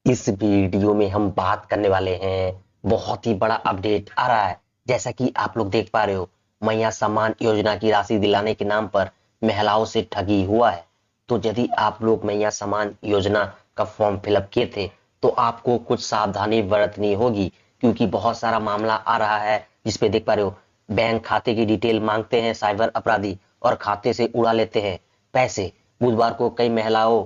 इस वीडियो में हम बात करने वाले हैं, बहुत ही बड़ा अपडेट आ रहा है। जैसा कि आप लोग देख पा रहे हो, मैया सम्मान योजना की राशि दिलाने के नाम पर महिलाओं से ठगी हुआ है। तो यदि आप लोग मैया सम्मान योजना का फॉर्म फिलअप किए थे तो आपको कुछ सावधानी बरतनी होगी, क्योंकि बहुत सारा मामला आ रहा है जिसपे देख पा रहे हो, बैंक खाते की डिटेल मांगते हैं साइबर अपराधी और खाते से उड़ा लेते हैं पैसे। बुधवार को कई महिलाओं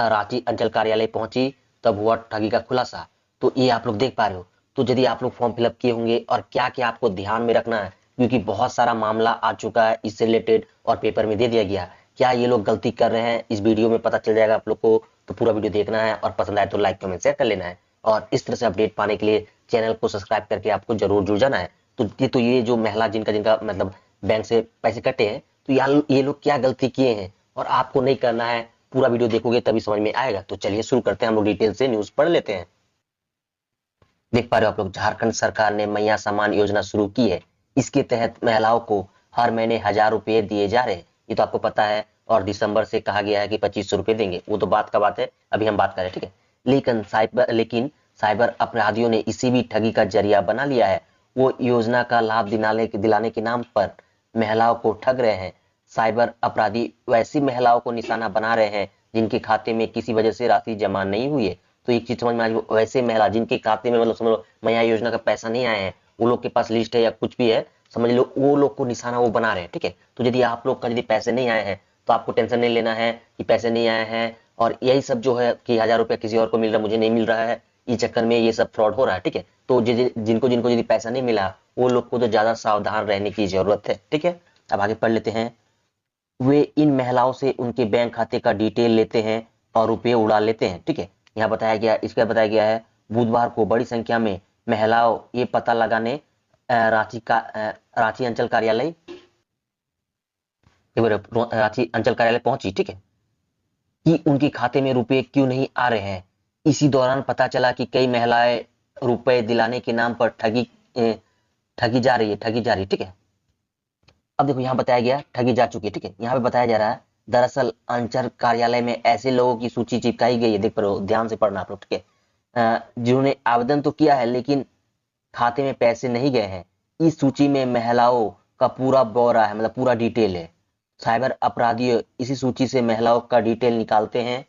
रांची अंचल कार्यालय पहुंची, तब हुआ ठगी का खुलासा। तो ये आप लोग देख पा रहे हो। तो यदि आप लोग फॉर्म फिलअप किए होंगे और क्या क्या आपको ध्यान में रखना है, क्योंकि बहुत सारा मामला आ चुका है इससे रिलेटेड और पेपर में दे दिया गया, क्या ये लोग गलती कर रहे हैं इस वीडियो में पता चल जाएगा आप लोग को। तो पूरा वीडियो देखना है और पसंद आए तो लाइक कमेंट शेयर कर लेना है, और इस तरह से अपडेट पाने के लिए चैनल को सब्सक्राइब करके आपको जरूर जुड़ जाना है। तो ये जो महिला जिनका जिनका मतलब बैंक से पैसे कटे हैं, तो ये लोग क्या गलती किए हैं और आपको नहीं करना है। पूरा वीडियो देखोगे तभी समझ में आएगा। तो चलिए शुरू करते हैं, हम लोग डिटेल से न्यूज पढ़ लेते हैं। देख पा रहे हो आप लोग, झारखंड सरकार ने मैया सम्मान योजना शुरू की है। इसके तहत महिलाओं को हर महीने 1,000 रुपए दिए जा रहे हैं, ये तो आपको पता है। और दिसंबर से कहा गया है कि 2,500 रुपए देंगे, वो तो बात का बात है, अभी हम बात कर रहे हैं, ठीक है। लेकिन साइबर अपराधियों ने इसी भी ठगी का जरिया बना लिया है। वो योजना का लाभ दिलाने के नाम पर महिलाओं को ठग रहे हैं। साइबर अपराधी वैसी महिलाओं को निशाना बना रहे हैं जिनके खाते में किसी वजह से राशि जमा नहीं हुई है। तो एक चीज समझ में आ जाए, वैसे महिला जिनके खाते में मतलब समझ लो मैया योजना का पैसा नहीं आया है, वो लोग के पास लिस्ट है या कुछ भी है, समझ लो वो लोग को निशाना वो बना रहे हैं, ठीक है। तो यदि आप लोग का यदि पैसे नहीं आए हैं तो आपको टेंशन नहीं लेना है कि पैसे नहीं आए हैं, और यही सब जो है कि 1,000 रुपया किसी और को मिल रहा है, मुझे नहीं मिल रहा है, इस चक्कर में ये सब फ्रॉड हो रहा है, ठीक है। तो जिनको जिनको यदि पैसा नहीं मिला, वो लोग को तो ज्यादा सावधान रहने की जरूरत है, ठीक है। अब आगे पढ़ लेते हैं। वे इन महिलाओं से उनके बैंक खाते का डिटेल लेते हैं और रुपए उड़ा लेते हैं, ठीक है। यहाँ बताया गया, इसका बताया गया है, बुधवार को बड़ी संख्या में महिलाओं ये पता लगाने रांची अंचल कार्यालय रांची अंचल कार्यालय पहुंची, ठीक है, कि उनके खाते में रुपए क्यों नहीं आ रहे हैं। इसी दौरान पता चला कि कई महिलाएं रुपए दिलाने के नाम पर ठगी जा रही है, ठीक है। अब देखो यहाँ बताया गया ठगी जा चुकी है, ठीक है। यहाँ पे बताया जा रहा है, दरअसल अंचल कार्यालय में ऐसे लोगों की सूची चिपकाई गई है, देख पा रहे हो, ध्यान से पढ़ना आप लोग, ठीक है, जिन्होंने आवेदन तो किया है लेकिन खाते में पैसे नहीं गए हैं। इस सूची में महिलाओं का पूरा ब्यौरा है, मतलब पूरा डिटेल है। साइबर अपराधी इसी सूची से महिलाओं का डिटेल निकालते हैं,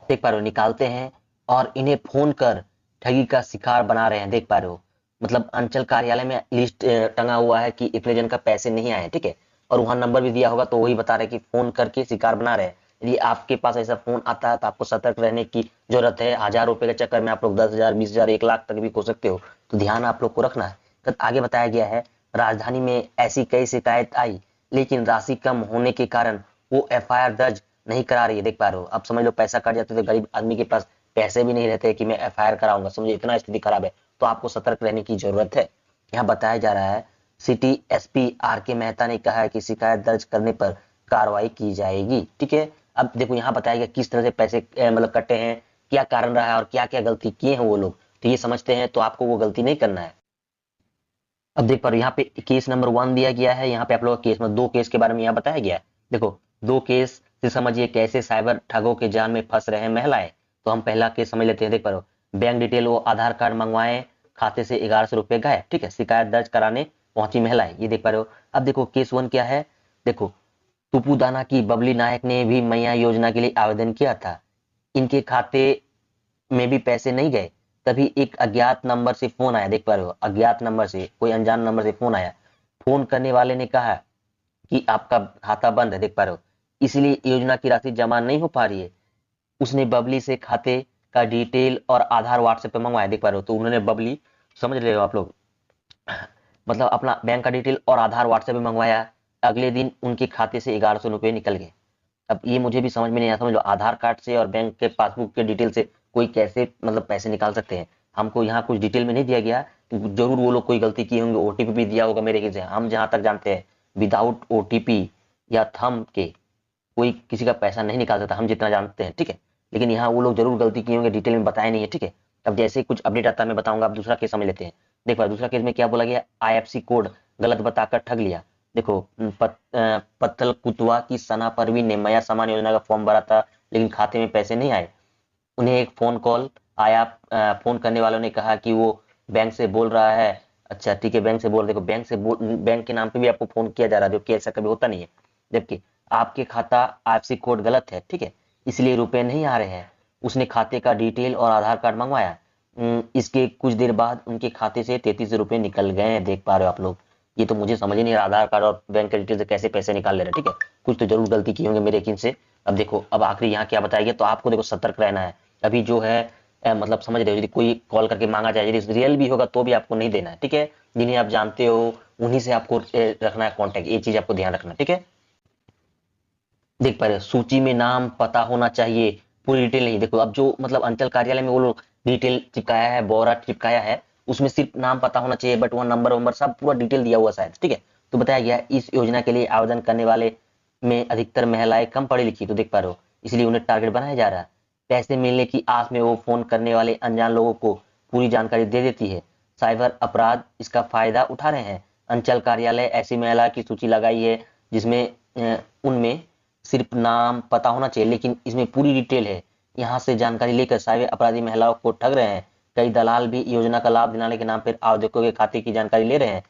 देख पा रहे हो, निकालते हैं और इन्हें फोन कर ठगी का शिकार बना रहे हैं, देख पा रहे हो। मतलब अंचल कार्यालय में लिस्ट टंगा हुआ है कि इतने जन का पैसे नहीं आए, ठीक है, और वहां नंबर भी दिया होगा, तो वही बता रहे कि फोन करके शिकार बना रहे हैं। यदि आपके पास ऐसा फोन आता है तो आपको सतर्क रहने की जरूरत है। 1,000 रुपए के चक्कर में आप लोग 10,000, 20,000, 1 लाख तक भी खो सकते हो, तो ध्यान आप लोग को रखना है। तो आगे बताया गया है, राजधानी में ऐसी कई शिकायत आई, लेकिन राशि कम होने के कारण वो FIR दर्ज नहीं करा रही है, देख पा रहे हो। अब समझ लो पैसा कट जाता है तो गरीब आदमी के पास पैसे भी नहीं रहते कि मैं FIR कराऊंगा, समझो इतना स्थिति खराब है। तो आपको सतर्क रहने की जरूरत है। यहाँ बताया जा रहा है, सिटी SP RK मेहता ने कहा है कि शिकायत दर्ज करने पर कार्रवाई की जाएगी, ठीक है। अब देखो यहाँ बताया गया किस तरह से पैसे मतलब कटे हैं, क्या कारण रहा है और क्या क्या गलती किए हैं वो लोग, तो ये समझते हैं तो आपको वो गलती नहीं करना है। अब देख पर यहाँ पे केस नंबर 1 दिया गया है, यहाँ पे आप लोग का केस मतलब 2 केस के बारे में यहाँ बताया गया है। देखो, 2 केस से समझिए कैसे साइबर ठगों के जाल में फंस रहे हैं महिलाएं। तो हम पहला केस समझ लेते हैं, देख पा, बैंक डिटेल वो आधार कार्ड मंगवाए, खाते से 1,100 रुपए गायब, ठीक है, शिकायत दर्ज कराने पहुंची महिलाएं, ये देख पा रहे हो। अब देखो केस 1 क्या है, देखो, तुपुदाना की बबली नायक ने भी मैया योजना के लिए आवेदन किया था। इनके खाते में भी पैसे नहीं गए। तभी एक अज्ञात नंबर से फोन आया, देख पा रहे हो, अज्ञात नंबर से, कोई अनजान नंबर से फोन आया। फोन करने वाले ने कहा कि आपका खाता बंद है, देख पा रहे हो, इसलिए योजना की राशि जमा नहीं हो पा रही है। उसने बबली से खाते का डिटेल और आधार व्हाट्सएप पे मंगवाया, देख पा रहे हो। तो उन्होंने बबली, समझ रहे हो आप लोग, मतलब अपना बैंक का डिटेल और आधार व्हाट्सएप पे मंगवाया। अगले दिन उनके खाते से 1,100 रुपए निकल गए। अब ये मुझे भी समझ में नहीं आता, समझ लो आधार कार्ड से और बैंक के पासबुक के डिटेल से कोई कैसे मतलब पैसे निकाल सकते हैं। हमको यहाँ कुछ डिटेल में नहीं दिया गया, जरूर वो लोग कोई गलती किए होंगे, OTP भी दिया होगा मेरे ख्याल से। हम जहां तक जानते हैं, विदाउट OTP या थंब के कोई किसी का पैसा नहीं निकाल सकता, हम जितना जानते हैं, ठीक है। लेकिन यहाँ वो लोग जरूर गलती किए होंगे, डिटेल में बताया नहीं है, ठीक है। अब जैसे कुछ अपडेट आता है मैं बताऊंगा। अब दूसरा केस समझ लेते हैं। देखो दूसरा केस में क्या बोला गया, IFC कोड गलत बताकर ठग लिया। देखो, पत्तल कुतवा की सना परवीन ने मैया सम्मान योजना का फॉर्म भरा था, लेकिन खाते में पैसे नहीं आए। उन्हें एक फोन कॉल आया। फोन करने वालों ने कहा कि वो बैंक से बोल रहा है। अच्छा ठीक है, बैंक से बोल, देखो बैंक के नाम पे भी आपको फोन किया जा रहा है, जो कि ऐसा कभी होता नहीं है। जबकि आपके खाता आईएफएससी कोड गलत है, ठीक है, इसलिए रुपए नहीं आ रहे हैं। उसने खाते का डिटेल और आधार कार्ड मंगवाया। इसके कुछ देर बाद उनके खाते से 33 रुपए निकल गए हैं, देख पा रहे हो आप लोग। ये तो मुझे समझ ही नहीं आ रहा, आधार कार्ड और बैंक के डिटेल से कैसे पैसे निकाल ले रहे हैं, ठीक है। कुछ तो जरूर गलती की होंगे मेरे यकीन से। अब देखो, अब आखिरी यहाँ क्या बताया गया, तो आपको देखो सतर्क रहना है। अभी जो है मतलब समझ रहे हो, यदि कोई कॉल करके मांगा जाए, यदि रियल भी होगा तो भी आपको नहीं देना है, ठीक है। जिन्हें आप जानते हो उन्हीं से आपको रखना है कॉन्टेक्ट, ये चीज आपको ध्यान रखना है, ठीक है। देख पा रहे हो, सूची में नाम पता होना चाहिए, पूरी डिटेल नहीं। देखो अब जो मतलब अंचल कार्यालय में वो लोग डिटेल चिपकाया है, बोरा चिपकाया है, उसमें सिर्फ नाम पता होना चाहिए, बट वो नंबर वंबर सब पूरा डिटेल दिया हुआ शायद, ठीक है। तो बताया गया इस योजना के लिए आवेदन करने वाले में अधिकतर महिलाएं कम पढ़ी लिखी, तो देख पा रहे हो, इसलिए उन्हें टारगेट बनाया जा रहा है। पैसे मिलने की आस में वो फोन करने वाले अनजान लोगों को पूरी जानकारी दे देती है। साइबर अपराध इसका फायदा उठा रहे हैं। अंचल कार्यालय ऐसी महिला की सूची लगाई है जिसमें उनमें सिर्फ नाम पता होना चाहिए, लेकिन इसमें पूरी डिटेल है। यहाँ से जानकारी लेकर साइबर अपराधी महिलाओं को ठग रहे हैं। कई दलाल भी योजना का लाभ दिलाने के नाम पर आवेदकों के खाते की जानकारी ले रहे हैं।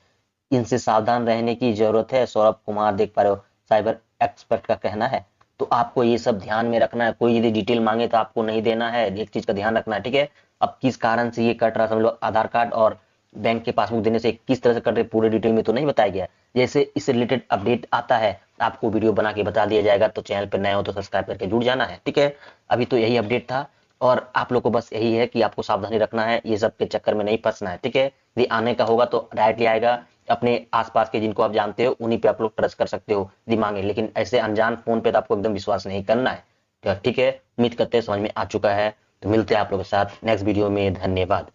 इनसे सावधान रहने की जरूरत है। सौरभ कुमार, देख पा रहे हो, साइबर एक्सपर्ट का कहना है। तो आपको ये सब ध्यान में रखना है, कोई यदि डिटेल मांगे तो आपको नहीं देना है, एक चीज का ध्यान रखना है, ठीक है। अब किस कारण से ये कट रहा, समझ लो आधार कार्ड और बैंक के पासबुक देने से किस तरह से कट रहे, पूरे डिटेल में तो नहीं बताया गया। जैसे इससे रिलेटेड अपडेट आता है आपको वीडियो बना के बता दिया जाएगा। तो चैनल पर नए हो तो सब्सक्राइब करके जुड़ जाना है, ठीक है। अभी तो यही अपडेट था, और आप लोग को बस यही है कि आपको सावधानी रखना है, ये सब के चक्कर में नहीं फंसना है, ठीक है। यदि आने का होगा तो डायरेक्टली आएगा, अपने आसपास के जिनको आप जानते हो उन्हीं पे आप लोग ट्रस्ट कर सकते हो दिमागे, लेकिन ऐसे अनजान फोन पे तो आपको एकदम विश्वास नहीं करना है, ठीक है। उम्मीद करते हैं समझ में आ चुका है। तो मिलते हैं आप लोगों के साथ नेक्स्ट वीडियो में, धन्यवाद।